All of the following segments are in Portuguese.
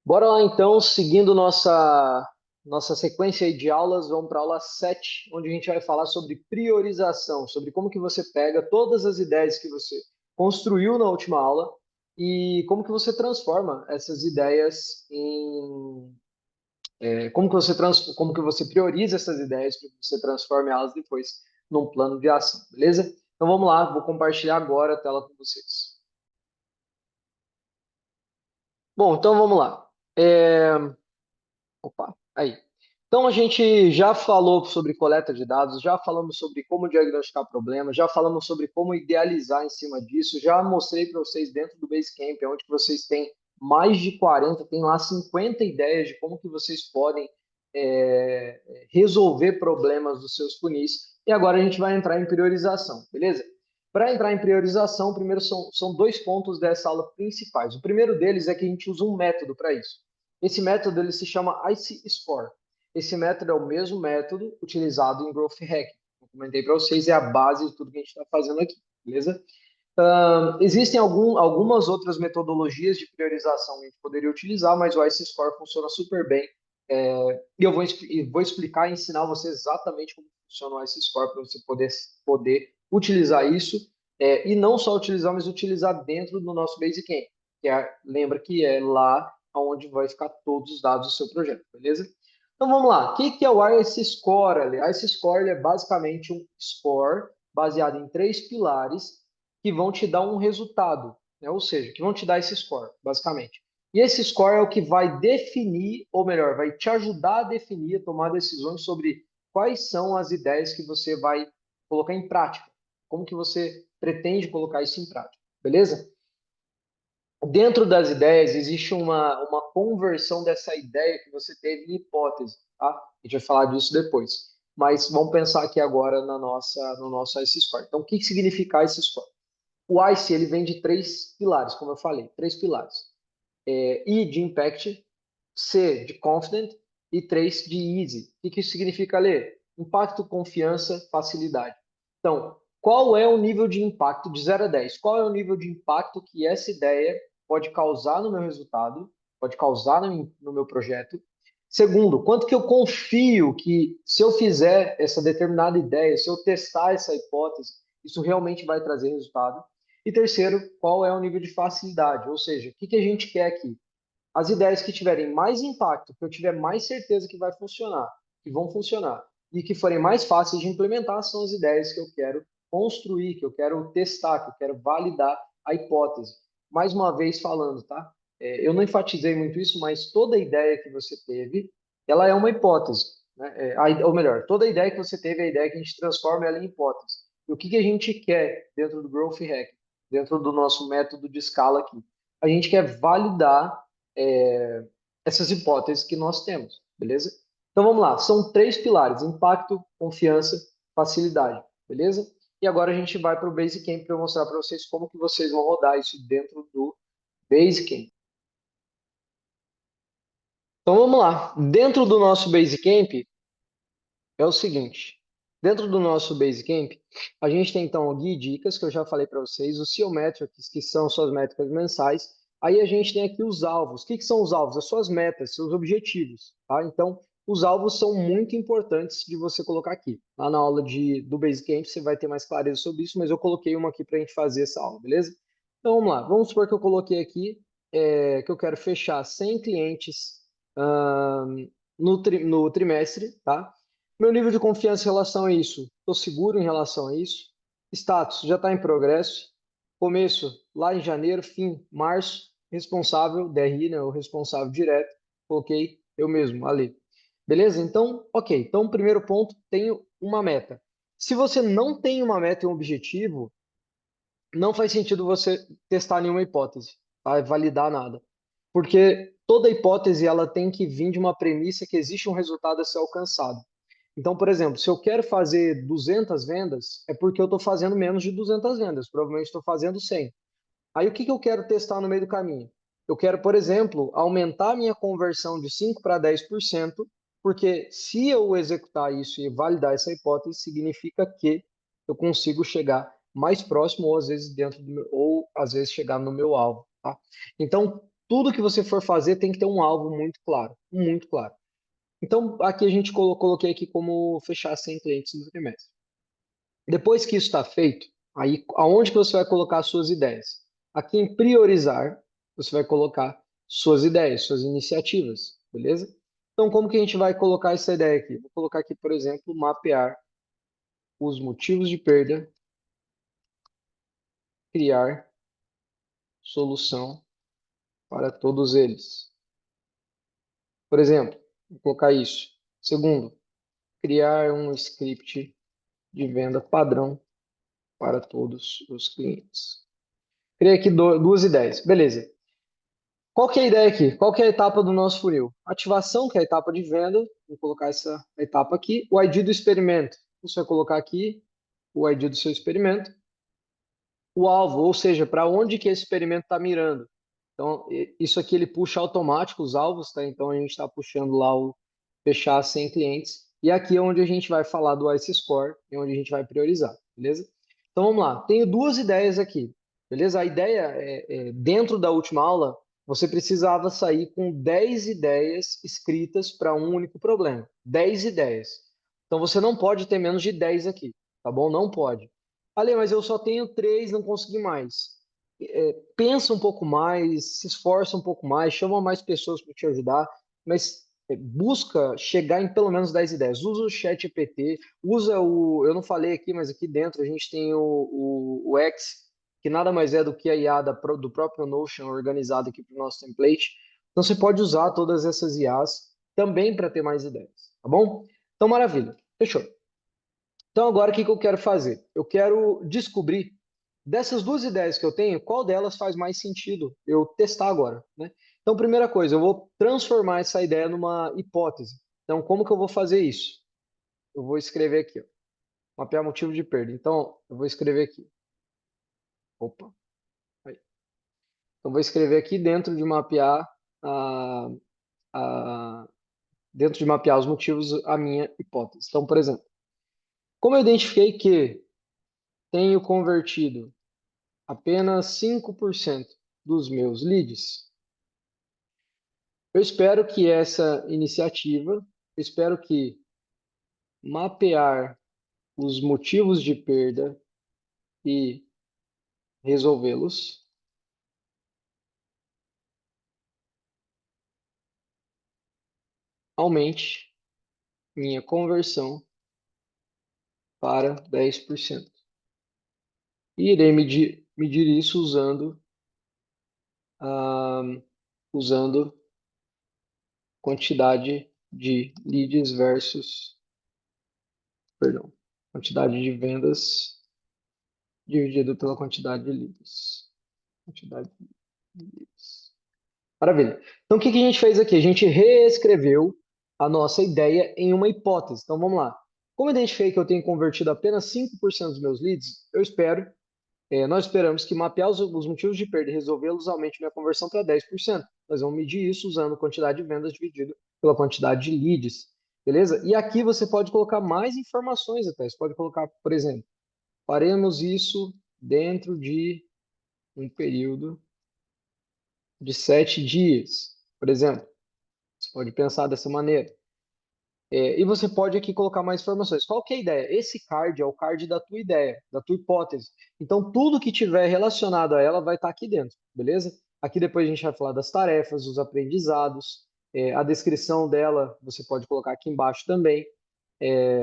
Bora lá então, seguindo nossa sequência aí de aulas, vamos para a aula 7, onde a gente vai falar sobre priorização, sobre como que você pega todas as ideias que você construiu na última aula e como que você transforma essas ideias como que você prioriza essas ideias para que você transforme elas depois num plano de ação, beleza? Então vamos lá, vou compartilhar agora a tela com vocês. Bom, então vamos lá. Opa, aí. Então a gente já falou sobre coleta de dados, já falamos sobre como diagnosticar problemas, já falamos sobre como idealizar em cima disso, já mostrei para vocês dentro do Basecamp, onde vocês têm mais de 40, tem lá 50 ideias de como que vocês podem resolver problemas dos seus funis. E agora a gente vai entrar em priorização, beleza? Para entrar em priorização, primeiro são dois pontos dessa aula principais. O primeiro deles é que a gente usa um método para isso. Esse método ele se chama IC Score. Esse método é o mesmo método utilizado em Growth Hacking. Eu comentei para vocês, é a base de tudo que a gente está fazendo aqui, beleza? Existem algumas outras metodologias de priorização que a gente poderia utilizar, mas o IC Score funciona super bem. E eu vou explicar e ensinar você exatamente como funciona o IC Score para você poder utilizar isso. E não só utilizar, mas utilizar dentro do nosso Basecamp, lembra que é lá onde vai ficar todos os dados do seu projeto, beleza? Então vamos lá. O que é o IC Score? O IC Score é basicamente um score baseado em três pilares que vão te dar um resultado, né? Ou seja, que vão te dar esse score, basicamente. E esse score é o que vai definir, ou melhor, vai te ajudar a definir, a tomar decisões sobre quais são as ideias que você vai colocar em prática. Como que você pretende colocar isso em prática, beleza? Dentro das ideias, existe uma conversão dessa ideia que você teve em hipótese, tá? A gente vai falar disso depois. Mas vamos pensar aqui agora no nosso ICE Score. Então, o que significa ICE Score? O ICE ele vem de três pilares, como eu falei, três pilares. I de Impact, C de Confident e 3 de Easy. O que isso significa, ler? Impacto, confiança, facilidade. Então, qual é o nível de impacto de 0 a 10? Qual é o nível de impacto que essa ideia pode causar no meu resultado, pode causar no meu projeto? Segundo, quanto que eu confio que se eu fizer essa determinada ideia, se eu testar essa hipótese, isso realmente vai trazer resultado? E terceiro, qual é o nível de facilidade? Ou seja, o que a gente quer aqui? As ideias que tiverem mais impacto, que eu tiver mais certeza que vai funcionar, que vão funcionar, e que forem mais fáceis de implementar, são as ideias que eu quero construir, que eu quero testar, que eu quero validar a hipótese. Mais uma vez falando, tá? Eu não enfatizei muito isso, mas toda ideia que você teve, ela é uma hipótese, né? Ou melhor, toda ideia que você teve é a ideia que a gente transforma ela em hipótese. E o que a gente quer dentro do Growth Hack, dentro do nosso método de escala aqui? A gente quer validar é, essas hipóteses que nós temos, beleza? Então vamos lá, são três pilares: impacto, confiança, facilidade, beleza? E agora a gente vai para o Basecamp para eu mostrar para vocês como que vocês vão rodar isso dentro do Basecamp. Então vamos lá, dentro do nosso Basecamp é o seguinte, dentro do nosso Basecamp, a gente tem então o guia e dicas, que eu já falei para vocês, os SEO Metrics, que são suas métricas mensais. Aí a gente tem aqui os alvos. O que são os alvos? As suas metas, seus objetivos, tá? Então, os alvos são muito importantes de você colocar aqui. Lá na aula do Basecamp você vai ter mais clareza sobre isso, mas eu coloquei uma aqui para a gente fazer essa aula, beleza? Então vamos lá. Vamos supor que eu coloquei aqui que eu quero fechar 100 clientes no trimestre, tá? Meu nível de confiança em relação a isso, estou seguro em relação a isso. Status, já está em progresso. Começo, lá em janeiro, fim, março. Responsável, DRI, né, o responsável direto. Coloquei eu mesmo, ali. Beleza? Então, ok. Então, primeiro ponto, tenho uma meta. Se você não tem uma meta e um objetivo, não faz sentido você testar nenhuma hipótese, tá? Validar nada. Porque toda hipótese ela tem que vir de uma premissa que existe um resultado a ser alcançado. Então, por exemplo, se eu quero fazer 200 vendas, é porque eu estou fazendo menos de 200 vendas, provavelmente estou fazendo 100. Aí o que eu quero testar no meio do caminho? Eu quero, por exemplo, aumentar a minha conversão de 5 para 10%, porque se eu executar isso e validar essa hipótese, significa que eu consigo chegar mais próximo ou às vezes chegar no meu alvo, tá? Então, tudo que você for fazer tem que ter um alvo muito claro, muito claro. Então, aqui a gente coloquei aqui como fechar 100 clientes no trimestre. Depois que isso está feito, aí aonde que você vai colocar as suas ideias? Aqui em priorizar, você vai colocar suas ideias, suas iniciativas, beleza? Então, como que a gente vai colocar essa ideia aqui? Vou colocar aqui, por exemplo, mapear os motivos de perda, criar solução para todos eles. Por exemplo, vou colocar isso. Segundo, criar um script de venda padrão para todos os clientes. Criei aqui duas ideias. Beleza. Qual que é a ideia aqui? Qual que é a etapa do nosso funil? Ativação, que é a etapa de venda. Vou colocar essa etapa aqui. O ID do experimento. Você vai colocar aqui o ID do seu experimento. O alvo, ou seja, para onde que esse experimento está mirando. Então, isso aqui ele puxa automático os alvos, tá? Então, a gente está puxando lá o fechar 100 clientes. E aqui é onde a gente vai falar do ICE Score, é onde a gente vai priorizar, beleza? Então, vamos lá. Tenho duas ideias aqui, beleza? A ideia dentro da última aula, você precisava sair com 10 ideias escritas para um único problema. 10 ideias. Então, você não pode ter menos de 10 aqui, tá bom? Não pode. Ale, mas eu só tenho 3, não consegui mais. Pensa um pouco mais, se esforça um pouco mais, chama mais pessoas para te ajudar, mas busca chegar em pelo menos 10 ideias. Usa o chat GPT, usa o. Eu não falei aqui, mas aqui dentro a gente tem o X, que nada mais é do que a IA do próprio Notion organizado aqui para o nosso template. Então você pode usar todas essas IAs também para ter mais ideias, tá bom? Então, maravilha. Fechou. Então, agora o que que eu quero fazer? Eu quero descobrir dessas duas ideias que eu tenho, qual delas faz mais sentido eu testar agora, né? Então, primeira coisa, eu vou transformar essa ideia numa hipótese. Então, como que eu vou fazer isso? Eu vou escrever aqui, ó, mapear motivo de perda. Então, eu vou escrever aqui. Opa. Aí. Então, vou escrever aqui dentro de mapear a, dentro de mapear os motivos a minha hipótese. Então, por exemplo, como eu identifiquei que tenho convertido apenas 5% dos meus leads, eu espero que essa iniciativa, eu espero que mapear os motivos de perda e resolvê-los aumente minha conversão para 10%. E irei medir isso usando quantidade de leads versus, perdão, quantidade de vendas dividido pela quantidade de leads. Quantidade de leads. Maravilha. Então, o que que a gente fez aqui? A gente reescreveu a nossa ideia em uma hipótese. Então, vamos lá. Como eu identifiquei que eu tenho convertido apenas 5% dos meus leads, nós esperamos que mapear os motivos de perda e resolvê-los aumente minha conversão para 10%. Nós vamos medir isso usando quantidade de vendas dividido pela quantidade de leads. Beleza? E aqui você pode colocar mais informações até. Você pode colocar, por exemplo, faremos isso dentro de um período de 7 dias, por exemplo. Você pode pensar dessa maneira. E você pode aqui colocar mais informações. Qual que é a ideia? Esse card é o card da tua ideia, da tua hipótese. Então, tudo que tiver relacionado a ela vai estar aqui dentro, beleza? Aqui depois a gente vai falar das tarefas, dos aprendizados, a descrição dela você pode colocar aqui embaixo também.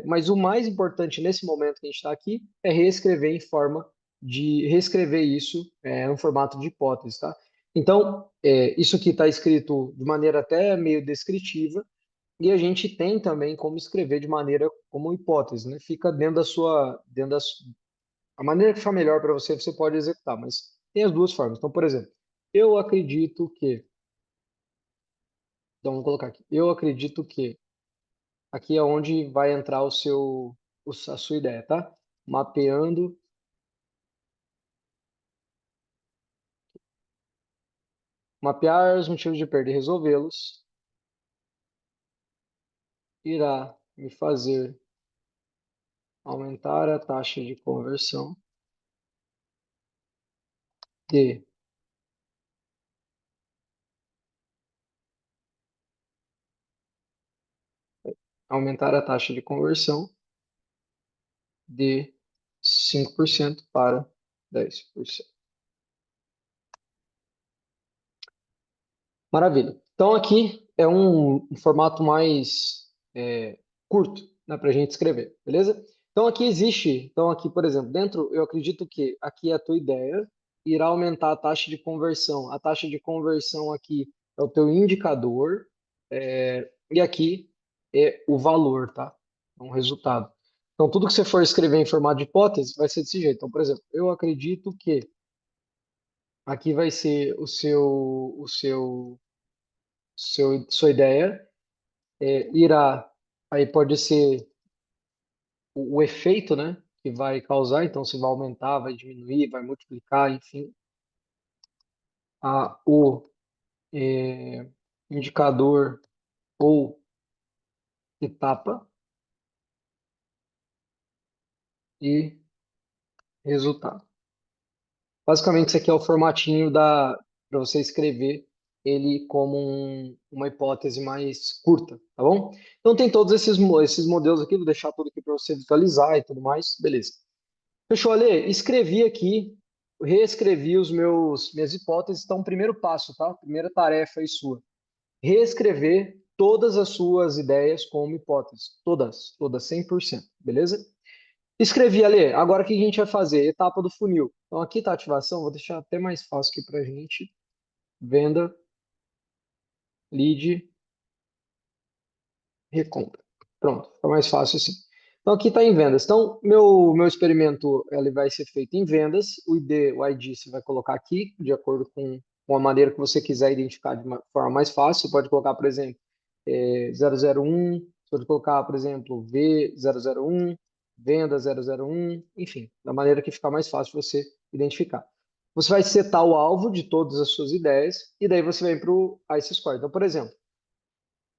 Mas o mais importante nesse momento que a gente está aqui é reescrever em forma de reescrever isso no formato de hipótese, tá? Então, isso aqui está escrito de maneira até meio descritiva, e a gente tem também como escrever de maneira como hipótese, né? Fica a maneira que for melhor para você, você pode executar, mas tem as duas formas. Então, por exemplo, eu acredito que, então vamos colocar aqui, eu acredito que aqui é onde vai entrar a sua ideia, tá? Mapeando, mapear os motivos de perda e resolvê-los irá me fazer aumentar a taxa de conversão de aumentar a taxa de conversão de 5% para 10%. Maravilha. Então, aqui é um formato mais curto, né, para a gente escrever, beleza? Então, aqui existe, então aqui, por exemplo, dentro, eu acredito que aqui é a tua ideia, irá aumentar a taxa de conversão. A taxa de conversão aqui é o teu indicador, e aqui é o valor, tá? É um resultado. Então, tudo que você for escrever em formato de hipótese vai ser desse jeito. Então, por exemplo, eu acredito que aqui vai ser sua ideia, irá, aí pode ser o efeito, né, que vai causar, então se vai aumentar, vai diminuir, vai multiplicar, enfim, o indicador ou etapa e resultado. Basicamente, isso aqui é o formatinho para você escrever ele como uma hipótese mais curta, tá bom? Então tem todos esses modelos aqui, vou deixar tudo aqui para você visualizar e tudo mais, beleza. Fechou, Ale? Escrevi aqui, reescrevi minhas hipóteses. Então, primeiro passo, tá? Primeira tarefa aí sua. Reescrever todas as suas ideias como hipóteses. Todas, 100%, beleza? Escrevi, Ale. Agora o que a gente vai fazer? Etapa do funil. Então, aqui tá a ativação. Vou deixar até mais fácil aqui pra gente. Venda, lead, recompra. Pronto, fica mais fácil assim. Então aqui está em vendas. Então meu experimento ele vai ser feito em vendas. O ID você vai colocar aqui de acordo com a maneira que você quiser identificar de uma forma mais fácil. Você pode colocar, por exemplo, 001. Você pode colocar, por exemplo, V001, venda 001, enfim, da maneira que ficar mais fácil você identificar. Você vai setar o alvo de todas as suas ideias e daí você vem para o ICE Score. Então, por exemplo,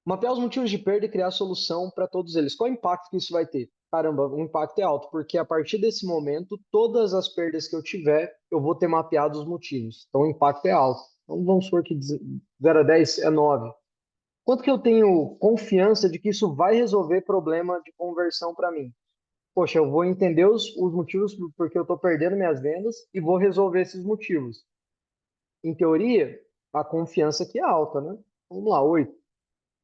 mapear os motivos de perda e criar solução para todos eles. Qual o impacto que isso vai ter? Caramba, o impacto é alto, porque a partir desse momento, todas as perdas que eu tiver, eu vou ter mapeado os motivos. Então, o impacto é alto. Então, vamos supor que de 0 a 10 é 9. Quanto que eu tenho confiança de que isso vai resolver problema de conversão para mim? Poxa, eu vou entender os motivos porque eu estou perdendo minhas vendas e vou resolver esses motivos. Em teoria, a confiança aqui é alta, né? Vamos lá, 8.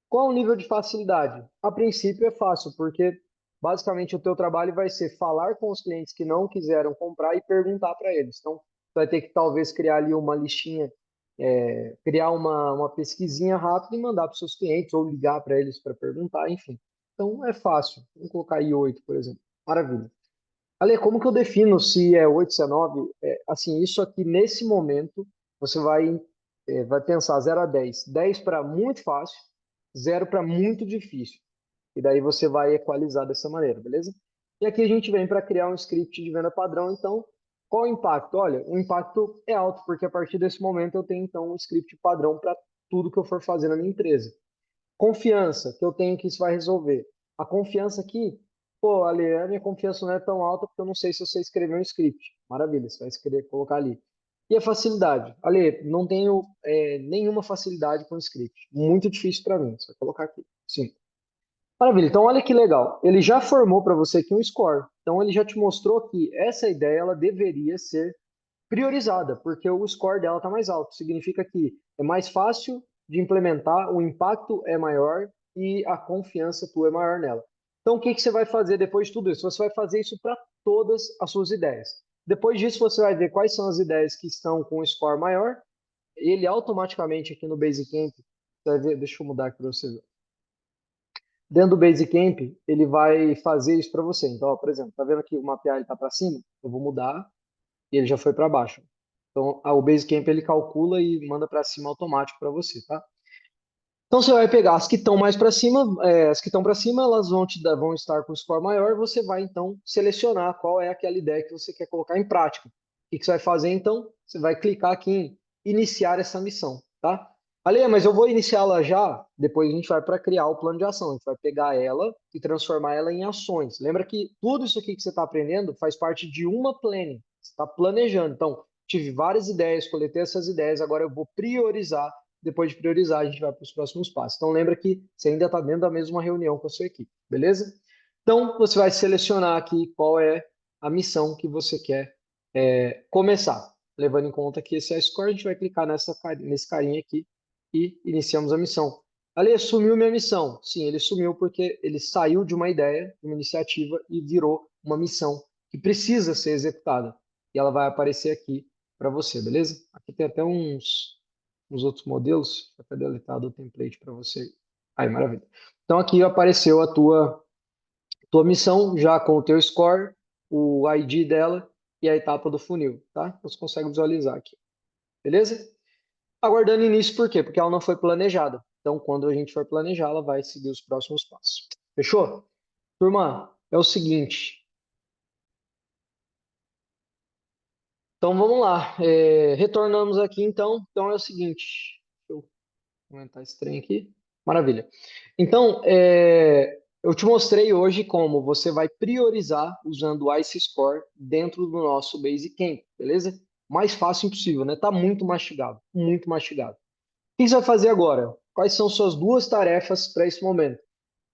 Qual o nível de facilidade? A princípio é fácil, porque basicamente o teu trabalho vai ser falar com os clientes que não quiseram comprar e perguntar para eles. Então, você vai ter que talvez criar ali uma listinha, criar uma pesquisinha rápida e mandar para os seus clientes ou ligar para eles para perguntar, enfim. Então, é fácil. Vamos colocar aí 8, por exemplo. Maravilha. Ale, como que eu defino se é 8, se é 9? Assim, isso aqui, nesse momento, você vai pensar 0 a 10. 10 para muito fácil, 0 para muito difícil. E daí você vai equalizar dessa maneira, beleza? E aqui a gente vem para criar um script de venda padrão. Então, qual o impacto? Olha, o impacto é alto, porque a partir desse momento eu tenho, então, um script padrão para tudo que eu for fazer na minha empresa. Confiança, que eu tenho que isso vai resolver. A confiança aqui, pô, Ale, a minha confiança não é tão alta porque eu não sei se você escreveu um script. Maravilha, você vai escrever, colocar ali. E a facilidade? Ale, não tenho nenhuma facilidade com script. Muito difícil para mim. Você vai colocar aqui. Sim. Maravilha. Então, olha que legal. Ele já formou para você aqui um score. Então, ele já te mostrou que essa ideia ela deveria ser priorizada, porque o score dela está mais alto. Significa que é mais fácil de implementar, o impacto é maior e a confiança tua é maior nela. Então, o que você vai fazer depois de tudo isso? Você vai fazer isso para todas as suas ideias. Depois disso, você vai ver quais são as ideias que estão com o score maior. Ele automaticamente aqui no Basecamp, você vai ver, deixa eu mudar aqui para você ver. Dentro do Basecamp, ele vai fazer isso para você. Então, ó, por exemplo, tá vendo que o mapear está para cima? Eu vou mudar e ele já foi para baixo. Então, o Basecamp ele calcula e manda para cima automático para você, tá? Então você vai pegar as que estão mais para cima, as que estão para cima, elas vão estar com score maior. Você vai então selecionar qual é aquela ideia que você quer colocar em prática. O que você vai fazer então? Você vai clicar aqui em iniciar essa missão, tá? Ale, mas eu vou iniciá-la já. Depois a gente vai para criar o plano de ação. A gente vai pegar ela e transformar ela em ações. Lembra que tudo isso aqui que você está aprendendo faz parte de uma planning. Você está planejando. Então, tive várias ideias, coletei essas ideias. Agora eu vou priorizar depois de priorizar, a gente vai para os próximos passos. Então, lembra que você ainda está dentro da mesma reunião com a sua equipe, beleza? Então, você vai selecionar aqui qual é a missão que você quer começar. Levando em conta que esse é a score, a gente vai clicar nesse carinha aqui e iniciamos a missão. Ale, sumiu minha missão. Sim, ele sumiu porque ele saiu de uma ideia, de uma iniciativa e virou uma missão que precisa ser executada. E ela vai aparecer aqui para você, beleza? Aqui tem até uns outros modelos. Até deletado o template para você. Aí, maravilha. Então aqui apareceu a tua missão já com o teu score, o ID dela e a etapa do funil, tá? Você consegue visualizar aqui, beleza? Aguardando início, por quê? Porque ela não foi planejada. Então, quando a gente for planejar, ela vai seguir os próximos passos. Fechou? Turma, é o seguinte. Então, vamos lá. Retornamos aqui, então. Então, é o seguinte. Deixa eu comentar esse trem aqui. Maravilha. Então, eu te mostrei hoje como você vai priorizar usando o Ice Score dentro do nosso Basecamp, beleza? Mais fácil impossível, né? Tá muito mastigado, muito mastigado. O que você vai fazer agora? Quais são suas duas tarefas para esse momento?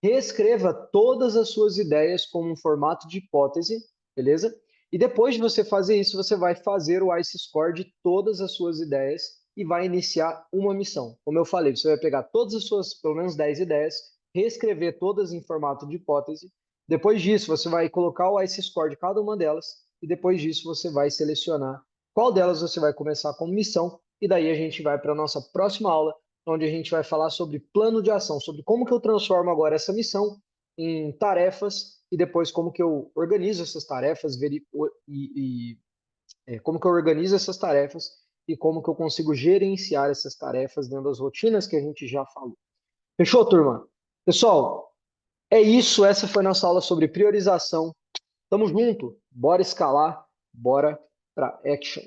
Reescreva todas as suas ideias como um formato de hipótese, beleza? E depois de você fazer isso, você vai fazer o Ice Score de todas as suas ideias e vai iniciar uma missão. Como eu falei, você vai pegar todas as suas, pelo menos 10 ideias, reescrever todas em formato de hipótese. Depois disso, você vai colocar o Ice Score de cada uma delas e depois disso você vai selecionar qual delas você vai começar como missão e daí a gente vai para a nossa próxima aula, onde a gente vai falar sobre plano de ação, sobre como que eu transformo agora essa missão em tarefas e depois como que eu organizo essas tarefas como que eu organizo essas tarefas e como que eu consigo gerenciar essas tarefas dentro das rotinas que a gente já falou. Fechou, turma? Pessoal, é isso. Essa foi a nossa aula sobre priorização. Tamo junto. Bora escalar. Bora para action.